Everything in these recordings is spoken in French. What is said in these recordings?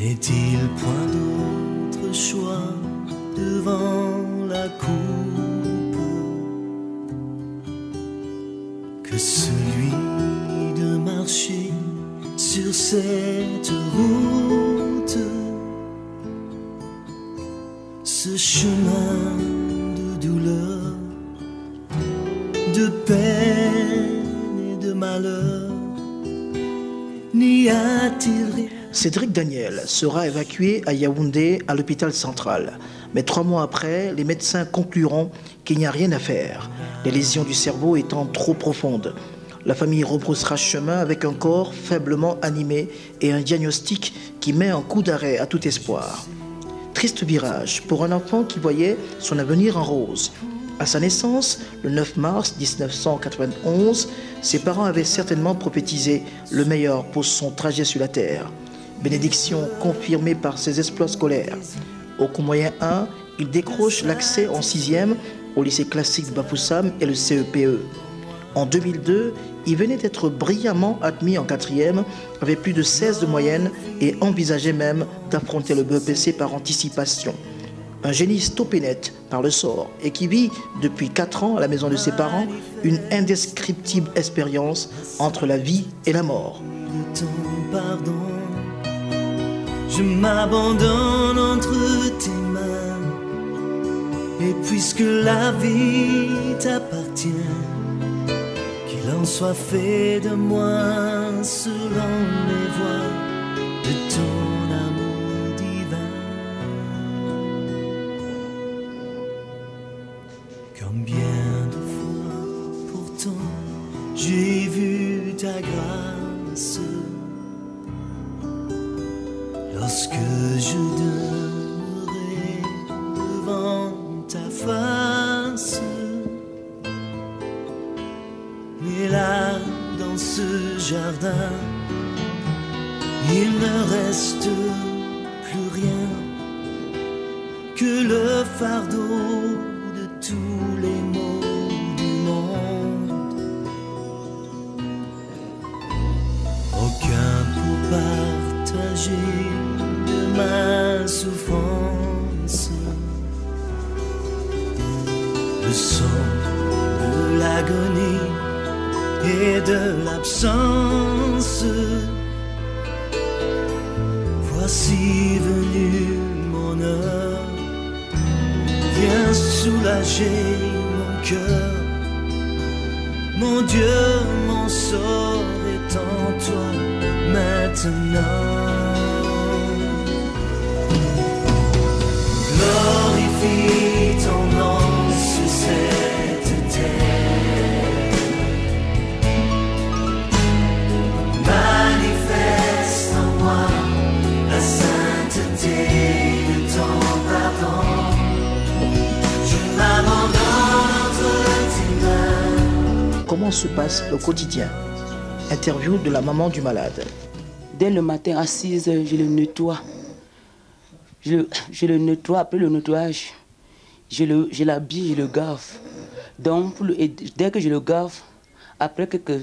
N'est-il point d'autre choix devant la coupe que celui de marcher sur cette route, ce chemin de douleur, de peine et de malheur? N'y a-t-il rien? Cédric Daniel sera évacué à Yaoundé à l'hôpital central. Mais 3 mois après, les médecins concluront qu'il n'y a rien à faire, les lésions du cerveau étant trop profondes. La famille rebroussera chemin avec un corps faiblement animé et un diagnostic qui met un coup d'arrêt à tout espoir. Triste virage pour un enfant qui voyait son avenir en rose. À sa naissance, le 9 mars 1991, ses parents avaient certainement prophétisé le meilleur pour son trajet sur la terre. Bénédiction confirmée par ses exploits scolaires. Au cours moyen 1, il décroche l'accès en 6e au lycée classique de Bafoussam et le CEPE. En 2002, il venait d'être brillamment admis en 4e avec plus de 16 de moyenne et envisageait même d'affronter le BEPC par anticipation. Un génie stoppé net par le sort et qui vit depuis 4 ans à la maison de ses parents une indescriptible expérience entre la vie et la mort. Je m'abandonne entre tes mains, et puisque la vie t'appartient, qu'il en soit fait de moi selon les voies de ton amour divin. Combien de fois pourtant j'ai vu ta grâce, lorsque je demeurais devant ta face. Mais là, dans ce jardin, il ne reste plus rien que le fardeau de tous les maux du monde. Aucun pour partager de ma souffrance, le son de l'agonie et de l'absence. Voici venu mon heure, viens soulager mon cœur. Mon Dieu, mon sort est en toi maintenant. Glorifie ton nom sur cette terre, manifeste en moi la sainteté de ton pardon. Je m'abandonne entre tes mains. Comment se passe le quotidien? Interview de la maman du malade. Dès le matin à 6 h, je le nettoie. Je le nettoie, après le nettoyage, je l'habille, je le gave. Donc, dès que je le gave, après quelques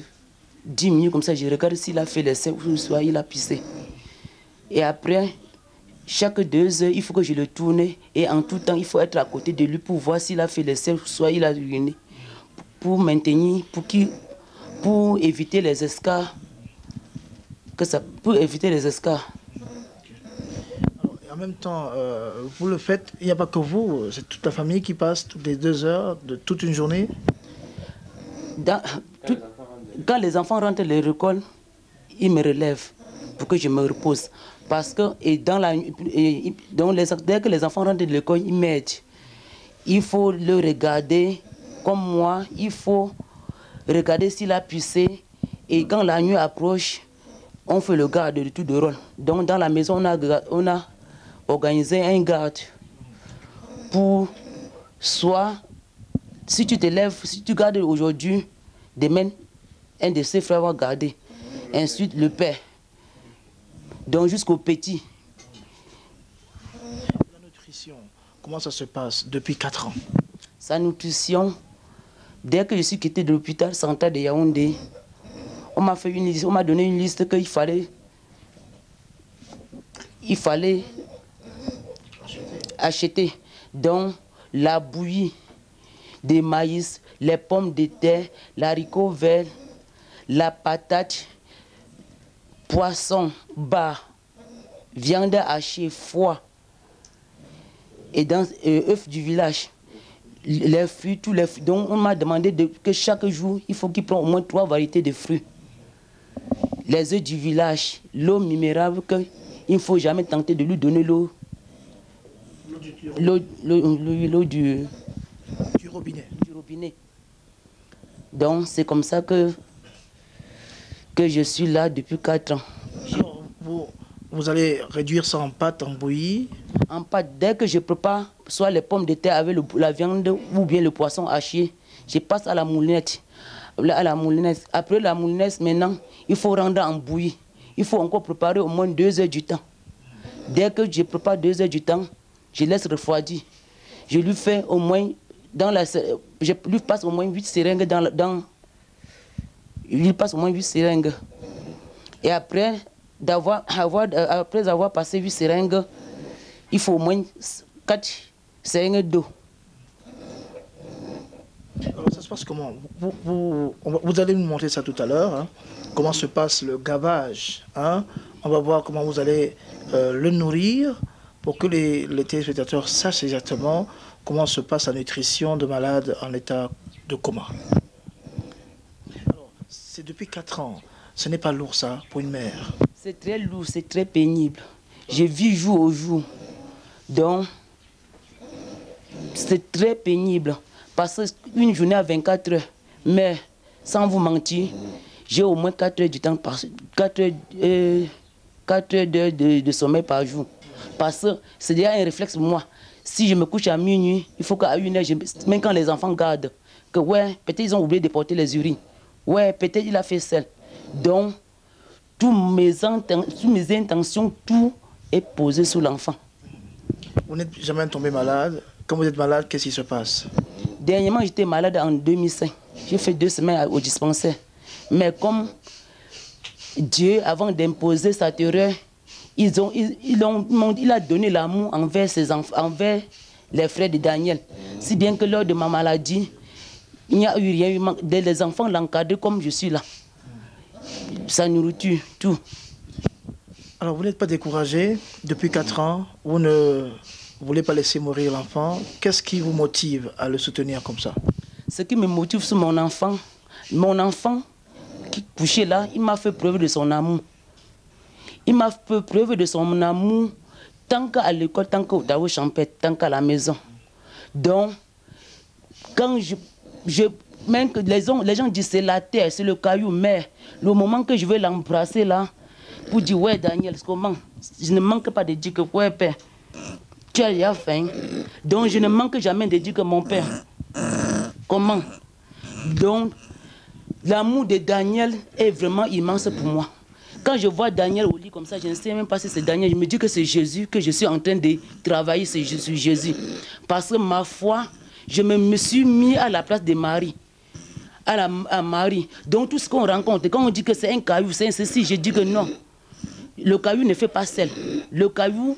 10 minutes comme ça, je regarde s'il a fait les seins ou soit il a pissé. Et après, chaque 2 heures, il faut que je le tourne. Et en tout temps, il faut être à côté de lui pour voir s'il a fait les seins ou soit il a uriné. Pour maintenir, pour éviter les escarres. Pour éviter les escarres. En même temps, vous le faites, il n'y a pas que vous, c'est toute la famille qui passe toutes les 2 heures de toute une journée. Quand les enfants rentrent de l'école, ils me relèvent pour que je me repose. Parce que dès que les enfants rentrent de l'école, ils m'aident. Il faut le regarder comme moi, il faut regarder s'il a pissé. Et quand la nuit approche, on fait le garde de tout de rôle. Donc dans la maison, on a organisé un garde pour soit, si tu te lèves, si tu gardes aujourd'hui, demain, un de ses frères va garder. Ensuite, le père. Donc jusqu'au petit. La nutrition, comment ça se passe depuis 4 ans? Sa nutrition, dès que je suis quitté de l'hôpital central de Yaoundé, on m'a donné une liste qu'il fallait il fallait acheter. Donc, la bouillie de maïs, les pommes de terre, l'haricot vert, la patate, poisson, bar, viande hachée, foie, et œufs du village, les fruits, tous les fruits. Donc, on m'a demandé que chaque jour, il faut qu'il prenne au moins 3 variétés de fruits. Les œufs du village, l'eau minérale, il ne faut jamais tenter de lui donner l'eau. L'eau du robinet. Donc, c'est comme ça que je suis là depuis 4 ans. Vous allez réduire ça en pâte, en bouillie? En pâte, dès que je prépare, soit les pommes de terre avec la viande ou bien le poisson haché, je passe à la moulinette. Après la moulinette, maintenant, il faut rendre en bouillie. Il faut encore préparer au moins 2 heures du temps. Dès que je prépare 2 heures du temps, je laisse refroidir. Je lui fais au moins, je lui passe au moins 8 seringues il passe au moins 8 seringues. Et après avoir passé 8 seringues, il faut au moins 4 seringues d'eau. Alors ça se passe comment? Vous allez nous montrer ça tout à l'heure, hein, comment se passe le gavage. Hein. On va voir comment vous allez le nourrir pour que les téléspectateurs sachent exactement comment se passe la nutrition de malades en état de coma. C'est depuis 4 ans. Ce n'est pas lourd ça pour une mère? C'est très lourd, c'est très pénible. Je vis jour au jour. Donc, c'est très pénible. Parce qu'une journée à 24 heures, mais sans vous mentir, j'ai au moins 4 heures du temps 4 heures de sommeil par jour. Parce que c'est déjà un réflexe pour moi. Si je me couche à minuit, il faut qu'à 1 heure, même quand les enfants gardent, que ouais, peut-être ils ont oublié de porter les urines. Ouais, peut-être il a fait seul. Donc, toutes mes intentions, tout est posé sur l'enfant. Vous n'êtes jamais tombé malade? Quand vous êtes malade, qu'est-ce qui se passe? Dernièrement, j'étais malade en 2005. J'ai fait 2 semaines au dispensaire. Mais comme Dieu, avant d'imposer sa terreur, il a donné l'amour envers ses enfants, envers les frères de Daniel. Si bien que lors de ma maladie, il n'y a eu rien. Les enfants l'encadrent comme je suis là. Sa nourriture, tout. Alors vous n'êtes pas découragé depuis 4 ans? Vous ne voulez pas laisser mourir l'enfant? Qu'est-ce qui vous motive à le soutenir comme ça? Ce qui me motive, c'est mon enfant qui couchait là, il m'a fait preuve de son amour. Il m'a fait preuve de son amour tant qu'à l'école, tant qu'au Dao Champêtre, tant qu'à la maison. Donc, quand même que les gens disent c'est la terre, c'est le caillou, mais le moment que je vais l'embrasser là, pour dire ouais Daniel, comment? Je ne manque pas de dire que ouais père, tu as déjà faim. Donc je ne manque jamais de dire que mon père, comment? Donc l'amour de Daniel est vraiment immense pour moi. Quand je vois Daniel au lit comme ça, je ne sais même pas si c'est Daniel. Je me dis que c'est Jésus, que je suis en train de travailler sur Jésus. Parce que ma foi, je me suis mis à la place de Marie. À Marie. Donc tout ce qu'on rencontre, quand on dit que c'est un caillou, c'est un ceci, je dis que non. Le caillou ne fait pas seul. Le caillou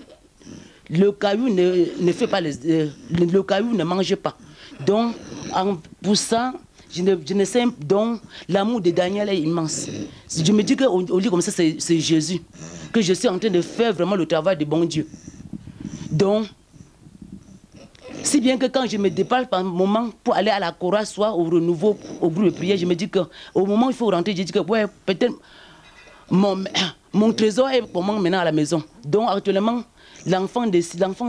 ne fait pas le caillou ne mange pas. Donc pour ça, je ne sais, donc l'amour de Daniel est immense. Je me dis qu'au lit comme ça, c'est Jésus. Que je suis en train de faire vraiment le travail de bon Dieu. Donc, si bien que quand je me déplace par moment pour aller à la chorale, soit au renouveau, au groupe de prière, je me dis qu'au moment où il faut rentrer, je dis que ouais, peut-être mon trésor est pour moi maintenant à la maison. Donc actuellement, l'enfant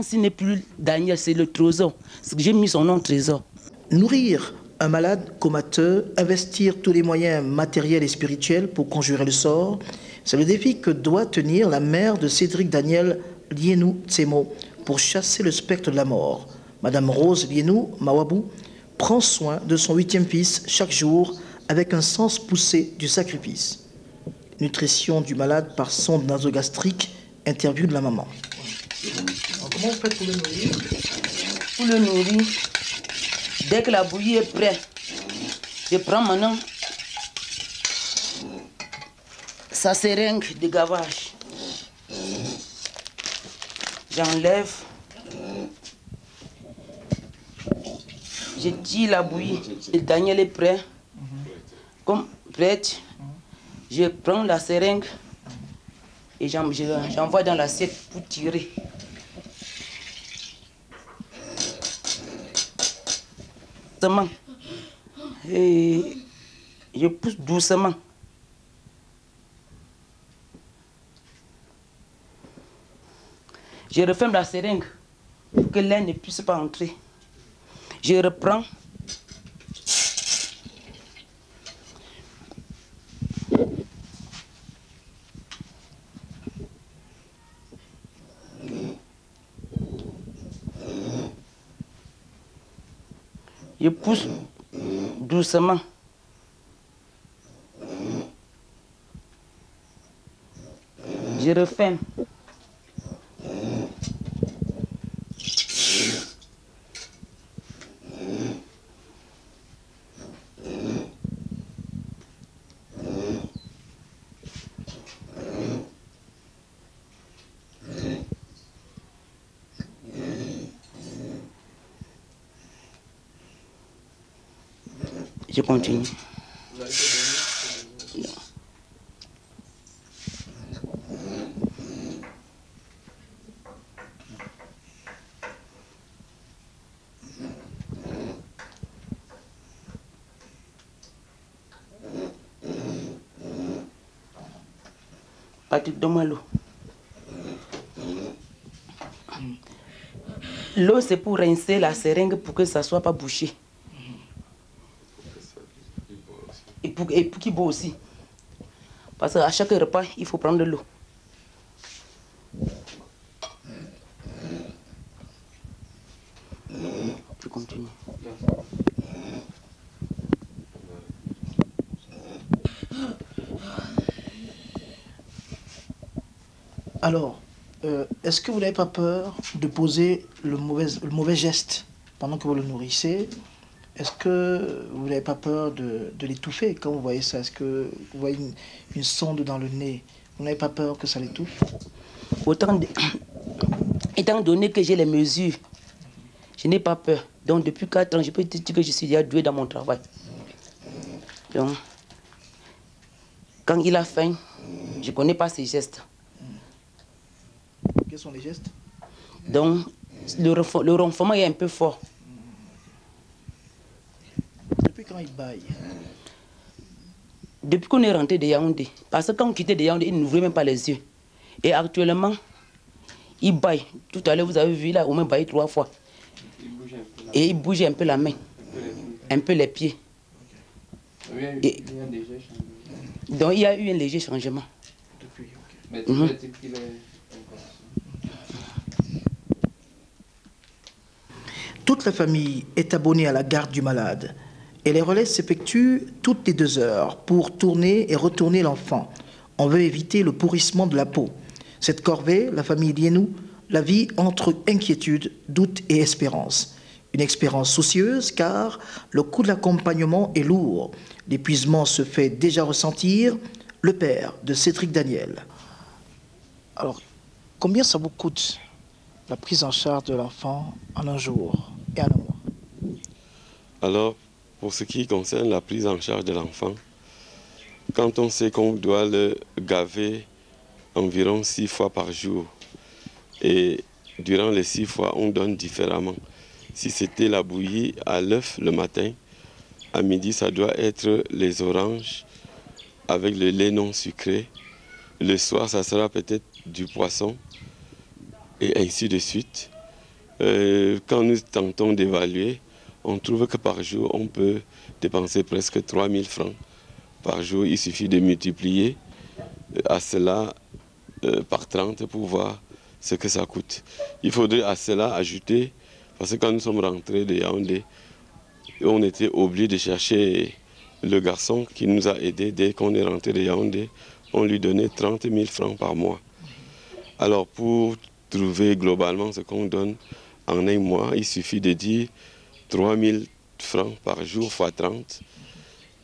s'il n'est plus Daniel, c'est le trésor. J'ai mis son nom trésor. Nourrir un malade comateux, investir tous les moyens matériels et spirituels pour conjurer le sort, c'est le défi que doit tenir la mère de Cédric Daniel Lienou Tsemo pour chasser le spectre de la mort. Madame Rose Lienou Mawabou prend soin de son 8e fils chaque jour avec un sens poussé du sacrifice. Nutrition du malade par sonde nasogastrique, interview de la maman. Alors, comment vous faites pour le nourrir? Pour le nourrir, dès que la bouillie est prête, je prends maintenant sa seringue de gavage. j'enlève, je tire la bouillie, le Daniel est prêt, comme prête, je prends la seringue et j'envoie dans l'assiette pour tirer. Doucement. Et je pousse doucement. Je referme la seringue pour que l'air ne puisse pas entrer. Je reprends. Je pousse doucement. Je referme. Je continue. Patrick, donne-moi l'eau. L'eau, c'est pour rincer la seringue pour que ça ne soit pas bouché. Et pour qu'il boit aussi. Parce qu'à chaque repas, il faut prendre de l'eau. Je continue. Alors, est-ce que vous n'avez pas peur de poser le mauvais geste pendant que vous le nourrissez? Est-ce que vous n'avez pas peur de l'étouffer quand vous voyez ça? Est-ce que vous voyez une sonde dans le nez? Vous n'avez pas peur que ça l'étouffe? Étant donné que j'ai les mesures, je n'ai pas peur. Donc depuis 4 ans, je peux te dire que je suis déjà doué dans mon travail. Donc, quand il a faim, je ne connais pas ses gestes. Quels sont les gestes? Donc, le ronflement est un peu fort. Depuis quand il baille? Depuis qu'on est rentré de Yaoundé. Parce que quand on quittait de Yaoundé, il n'ouvrait même pas les yeux. Et actuellement, il baille. Tout à l'heure, vous avez vu, il a au moins baillé 3 fois. Et il bouge un peu la main, un peu les pieds. Et donc il y a eu un léger changement. Toute la famille est abonnée à la garde du malade et les relais s'effectuent toutes les 2 heures pour tourner et retourner l'enfant. On veut éviter le pourrissement de la peau. Cette corvée, la famille Lienou, la vit entre inquiétude, doute et espérance. Une expérience soucieuse car le coût de l'accompagnement est lourd. L'épuisement se fait déjà ressentir. Le père de Cédric Daniel. Alors, combien ça vous coûte la prise en charge de l'enfant en un jour et en un mois? Alors, pour ce qui concerne la prise en charge de l'enfant, quand on sait qu'on doit le gaver environ 6 fois par jour, et durant les 6 fois, on donne différemment. Si c'était la bouillie à l'œuf le matin, à midi, ça doit être les oranges avec le lait non sucré. Le soir, ça sera peut-être du poisson et ainsi de suite. Quand nous tentons d'évaluer, on trouve que par jour, on peut dépenser presque 3 000 francs par jour. Il suffit de multiplier à cela par 30 pour voir ce que ça coûte. Il faudrait à cela ajouter, parce que quand nous sommes rentrés de Yaoundé, on était obligé de chercher le garçon qui nous a aidés dès qu'on est rentré de Yaoundé. On lui donnait 30 000 francs par mois. Alors pour trouver globalement ce qu'on donne en un mois, il suffit de dire 3 000 francs par jour fois 30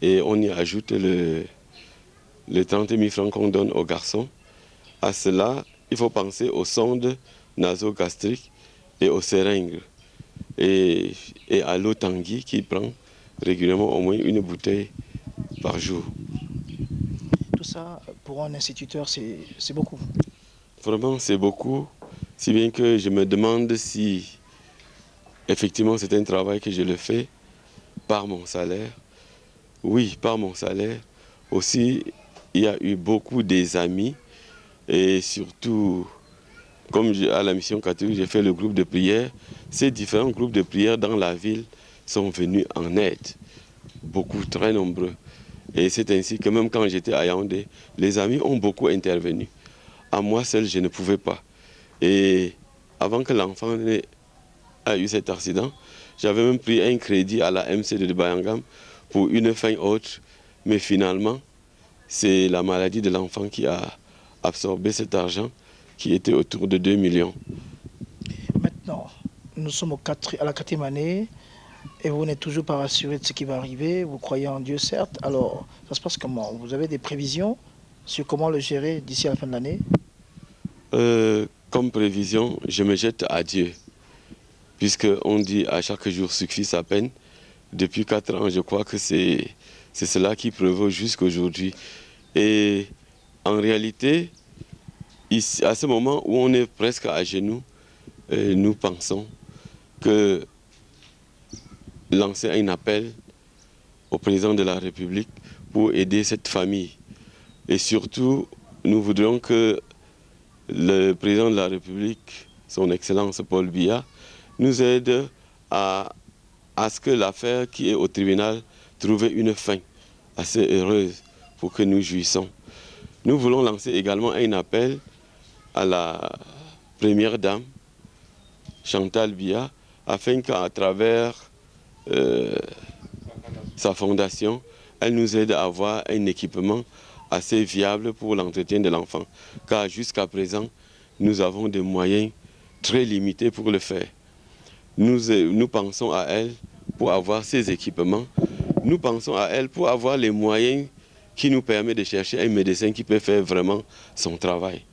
et on y ajoute le 30 000 francs qu'on donne aux garçons. À cela, il faut penser aux sondes nasogastrique et aux seringues. Et à l'eau Tanguy qui prend régulièrement au moins une bouteille par jour. Tout ça, pour un instituteur, c'est beaucoup. Vraiment, c'est beaucoup, si bien que je me demande si effectivement c'est un travail que je le fais par mon salaire. Oui, par mon salaire. Aussi, il y a eu beaucoup des amis et surtout, comme à la mission catholique, j'ai fait le groupe de prière. Ces différents groupes de prière dans la ville sont venus en aide, beaucoup, très nombreux. Et c'est ainsi que même quand j'étais à Yaoundé, les amis ont beaucoup intervenu. À moi seul, je ne pouvais pas. Et avant que l'enfant ait eu cet accident, j'avais même pris un crédit à la MC de Bayangam pour une fin autre. Mais finalement, c'est la maladie de l'enfant qui a absorbé cet argent qui était autour de 2 millions. Maintenant, nous sommes à la 4e année et vous n'êtes toujours pas rassuré de ce qui va arriver. Vous croyez en Dieu, certes. Alors, ça se passe comment? Vous avez des prévisions sur comment le gérer d'ici à la fin de l'année? Comme prévision, je me jette à Dieu. Puisqu'on dit à chaque jour suffit sa peine. Depuis 4 ans, je crois que c'est cela qui prévaut jusqu'aujourd'hui. Et en réalité, ici, à ce moment où on est presque à genoux, nous pensons que lancer un appel au président de la République pour aider cette famille. Et surtout, nous voudrions que le président de la République, son Excellence Paul Biya, nous aide à ce que l'affaire qui est au tribunal trouve une fin assez heureuse pour que nous jouissons. Nous voulons lancer également un appel à la première dame, Chantal Biya, afin qu'à travers sa fondation, elle nous aide à avoir un équipement assez viable pour l'entretien de l'enfant. Car jusqu'à présent, nous avons des moyens très limités pour le faire. Nous pensons à elle pour avoir ces équipements. Nous pensons à elle pour avoir les moyens qui nous permettent de chercher un médecin qui peut faire vraiment son travail.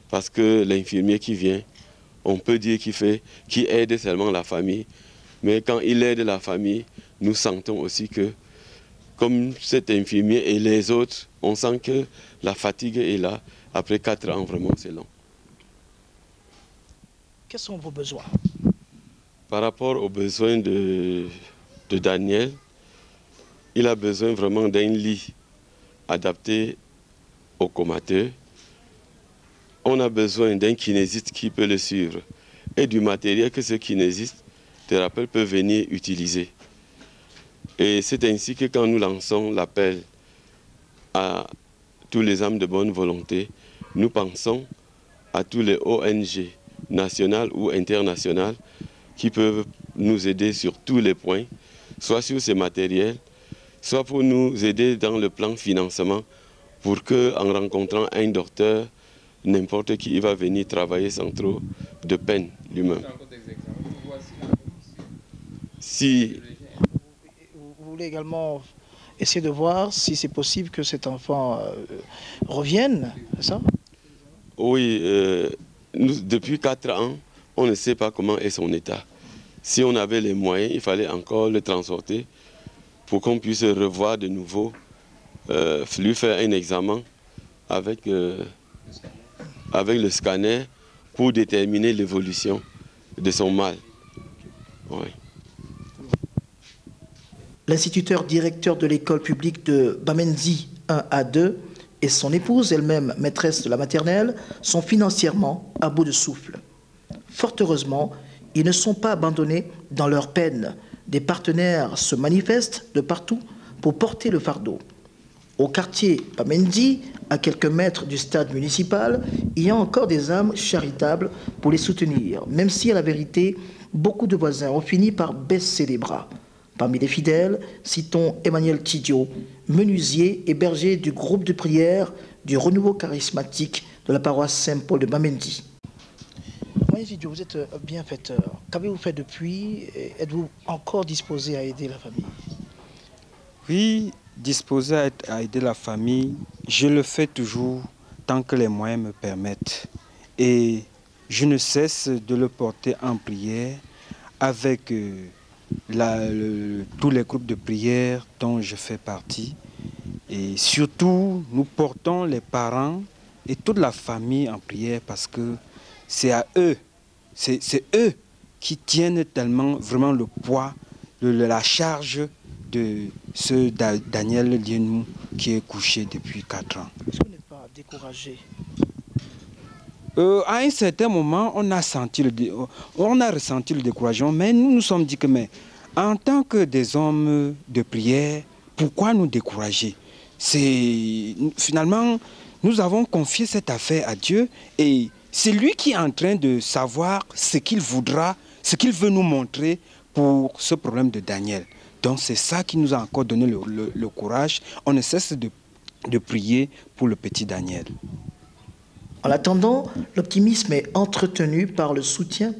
Parce que l'infirmier qui vient, on peut dire qu'il aide seulement la famille. Mais quand il aide la famille, nous sentons aussi que, comme cet infirmier et les autres, on sent que la fatigue est là. Après 4 ans, vraiment, c'est long. Quels sont vos besoins? Par rapport aux besoins de Daniel, il a besoin vraiment d'un lit adapté au comateux. On a besoin d'un kinésiste qui peut le suivre et du matériel que ce kinésiste, thérapeute, peut venir utiliser. Et c'est ainsi que quand nous lançons l'appel à tous les âmes de bonne volonté, nous pensons à tous les ONG nationales ou internationales qui peuvent nous aider sur tous les points, soit sur ces matériels, soit pour nous aider dans le plan financement, pour qu'en rencontrant un docteur, n'importe qui va venir travailler sans trop de peine lui-même. Si Vous voulez également essayer de voir si c'est possible que cet enfant revienne, c'est ça? Oui, depuis 4 ans, on ne sait pas comment est son état. Si on avait les moyens, il fallait encore le transporter pour qu'on puisse revoir de nouveau, lui faire un examen avec le scanner pour déterminer l'évolution de son mal. Oui. L'instituteur directeur de l'école publique de Bamenzi 1 à 2 et son épouse, elle-même maîtresse de la maternelle, sont financièrement à bout de souffle. Fort heureusement, ils ne sont pas abandonnés dans leur peine. Des partenaires se manifestent de partout pour porter le fardeau. Au quartier Bamenzi, à quelques mètres du stade municipal, il y a encore des âmes charitables pour les soutenir, même si à la vérité, beaucoup de voisins ont fini par baisser les bras. Parmi les fidèles, citons Emmanuel Tidjo, menuisier et berger du groupe de prière du renouveau charismatique de la paroisse Saint-Paul de Bamenzi. Emmanuel Tidjo, vous êtes bienfaiteur. Qu'avez-vous fait depuis? Êtes-vous encore disposé à aider la famille? Oui, disposé à aider la famille, je le fais toujours tant que les moyens me permettent. Et je ne cesse de le porter en prière avec tous les groupes de prière dont je fais partie. Et surtout, nous portons les parents et toute la famille en prière parce que c'est à eux, c'est eux qui tiennent tellement vraiment le poids, la charge de ce Daniel Lienou qui est couché depuis 4 ans. Est-ce que vous n'êtes pas découragé? À un certain moment, on a ressenti le découragement, mais nous nous sommes dit que, mais en tant que des hommes de prière, pourquoi nous décourager? Finalement, nous avons confié cette affaire à Dieu et c'est lui qui est en train de savoir ce qu'il voudra, ce qu'il veut nous montrer pour ce problème de Daniel. Donc c'est ça qui nous a encore donné le courage. On ne cesse de prier pour le petit Daniel. En attendant, l'optimisme est entretenu par le soutien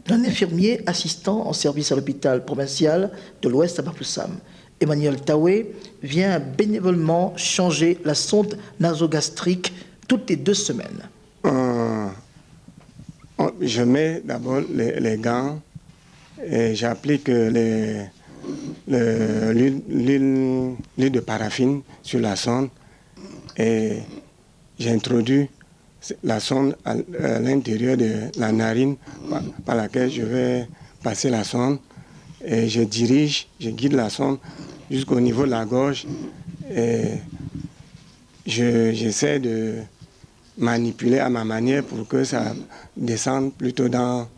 d'un infirmier assistant en service à l'hôpital provincial de l'Ouest à Bafoussam. Emmanuel Taoué vient bénévolement changer la sonde nasogastrique toutes les 2 semaines. Je mets d'abord les gants et j'applique l'huile de paraffine sur la sonde et j'introduis la sonde à l'intérieur de la narine par laquelle je vais passer la sonde et je guide la sonde jusqu'au niveau de la gorge et j'essaie de manipuler à ma manière pour que ça descende plutôt dans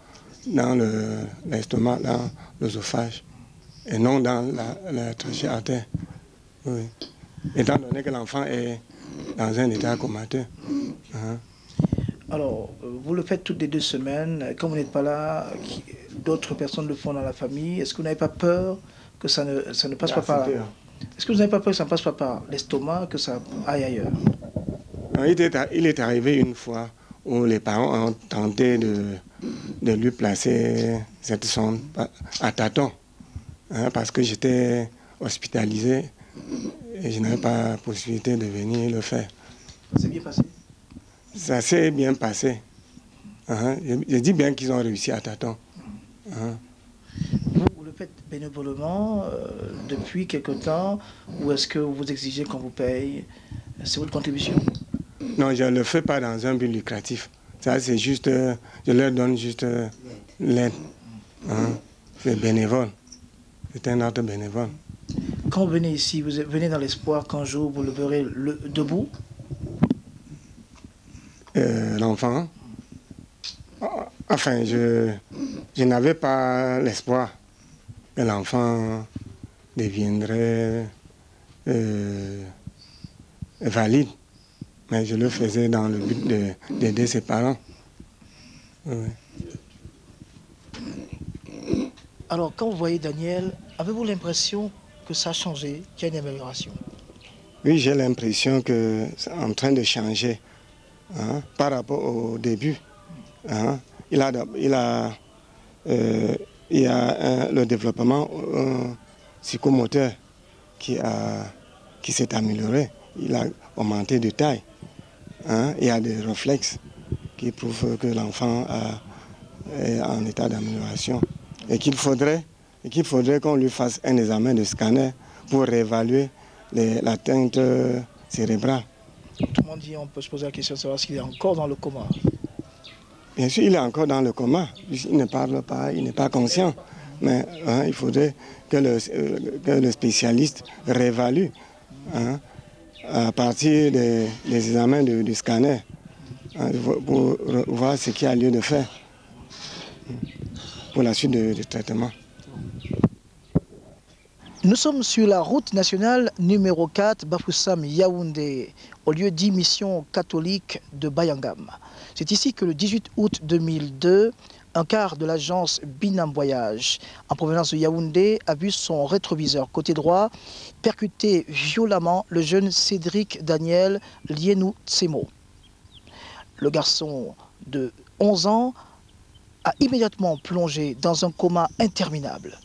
l'estomac, dans l'œsophage et non dans la trachée artère. Oui. Étant donné que l'enfant est dans un état comateux. Alors, vous le faites toutes les 2 semaines. Quand vous n'êtes pas là, d'autres personnes le font dans la famille. Est-ce que vous n'avez pas peur que ça ne passe pas par là? Est-ce que vous n'avez pas peur que ça ne passe pas par l'estomac, que ça aille ailleurs? Il est arrivé une fois où les parents ont tenté de lui placer cette sonde à tâtons, parce que j'étais hospitalisé et je n'avais pas la possibilité de venir le faire. C'est bien passé? Ça s'est bien passé. Je dis bien qu'ils ont réussi à tâtons. Vous le faites bénévolement depuis quelque temps ou est-ce que vous exigez qu'on vous paye? C'est votre contribution? Non, je ne le fais pas dans un but lucratif. Ça, c'est juste, je leur donne juste l'aide. C'est bénévole. C'est un acte bénévole. Quand vous venez ici, vous venez dans l'espoir qu'un jour vous le verrez debout? L'enfant, enfin, je n'avais pas l'espoir que l'enfant deviendrait valide, mais je le faisais dans le but d'aider ses parents. Oui. Alors, quand vous voyez Daniel, avez-vous l'impression que ça a changé, qu'il y a une amélioration? Oui, j'ai l'impression que c'est en train de changer. Par rapport au début, il y a le développement psychomoteur qui s'est amélioré. Il a augmenté de taille. Il y a des réflexes qui prouvent que l'enfant est en état d'amélioration et qu'il faudrait qu'on lui fasse un examen de scanner pour réévaluer l'atteinte cérébrale. Autrement dit, on peut se poser la question de savoir s'il est encore dans le coma. Bien sûr, il est encore dans le coma. Il ne parle pas, il n'est pas conscient. Mais il faudrait que le spécialiste réévalue à partir des examens du scanner pour voir ce qu'il y a lieu de faire pour la suite du traitement. Nous sommes sur la route nationale numéro 4, Bafoussam-Yaoundé, au lieu dit mission catholique de Bayangam. C'est ici que le 18 août 2002, un car de l'agence Binam Voyage, en provenance de Yaoundé, a vu son rétroviseur côté droit percuter violemment le jeune Cédric Daniel Lienou Tsemo. Le garçon de 11 ans a immédiatement plongé dans un coma interminable.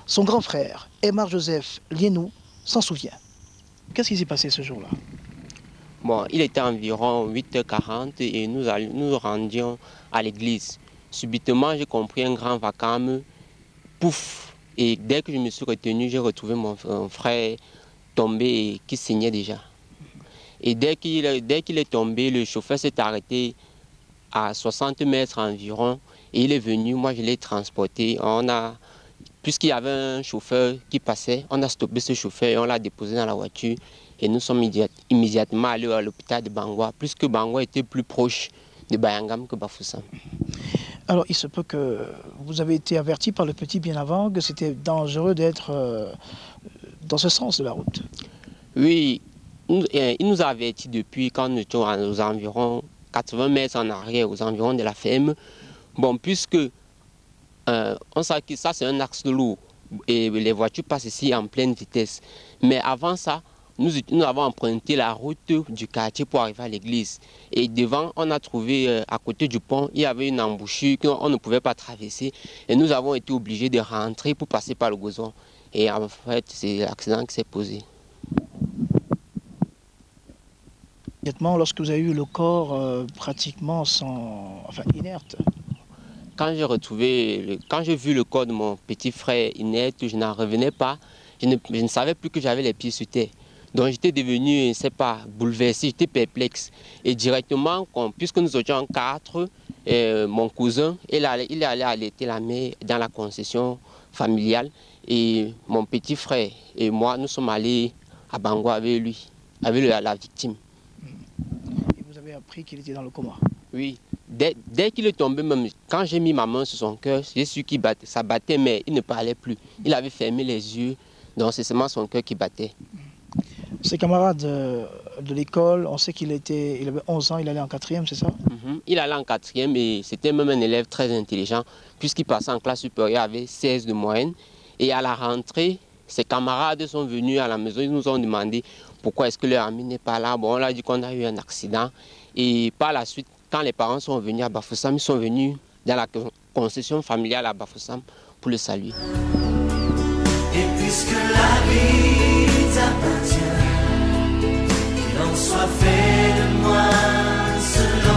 Son grand frère, Aymar Joseph Lienou, s'en souvient. Qu'est-ce qui s'est passé ce jour-là? Bon, il était environ 8h40 et nous rendions à l'église. Subitement, j'ai compris un grand vacarme, pouf. Et dès que je me suis retenu, j'ai retrouvé mon frère tombé et qui saignait déjà. Et dès qu'il est tombé, le chauffeur s'est arrêté à 60 mètres environ et il est venu, moi je l'ai transporté. Puisqu'il y avait un chauffeur qui passait, on a stoppé ce chauffeur et on l'a déposé dans la voiture et nous sommes immédiatement allés à l'hôpital de Bangoua, puisque Bangoua était plus proche de Bayangam que Bafoussam. Alors, il se peut que vous avez été averti par le petit bien avant que c'était dangereux d'être dans ce sens de la route. Oui, il nous a averti depuis quand nous étions aux environs 80 mètres en arrière, aux environs de la ferme. Bon, puisque on sait que ça c'est un axe de lourd et les voitures passent ici en pleine vitesse. Mais avant ça, nous avons emprunté la route du quartier pour arriver à l'église. Et devant, on a trouvé, à côté du pont, il y avait une embouchure qu'on ne pouvait pas traverser. Et nous avons été obligés de rentrer pour passer par le gazon. Et en fait, c'est l'accident qui s'est posé. Immédiatement, lorsque vous avez eu le corps pratiquement inerte. Quand j'ai vu le corps de mon petit frère inerte, je n'en revenais pas. Je ne savais plus que j'avais les pieds sur terre. Donc j'étais devenu, je ne sais pas, bouleversé, j'étais perplexe. Et directement, puisque nous étions 4, mon cousin, il est allé allaiter la mère dans la concession familiale. Et mon petit frère et moi, nous sommes allés à Bangoua avec lui, avec la victime. Et vous avez appris qu'il était dans le coma? Oui. Dès qu'il est tombé, même quand j'ai mis ma main sur son cœur, j'ai su qu'il battait, ça battait, mais il ne parlait plus. Il avait fermé les yeux, donc c'est seulement son cœur qui battait. Ses camarades de l'école, on sait il avait 11 ans, il allait en 4e, c'est ça? Il allait en 4e et c'était même un élève très intelligent, puisqu'il passait en classe supérieure avec 16 de moyenne. Et à la rentrée, ses camarades sont venus à la maison, ils nous ont demandé pourquoi est-ce que leur ami n'est pas là. Bon, on leur a dit qu'on a eu un accident. Et par la suite, quand les parents sont venus à Bafoussam, ils sont venus dans la concession familiale à Bafoussam pour le saluer. Et puisque la vie t'appartient, qu'il en soit fait de moi selon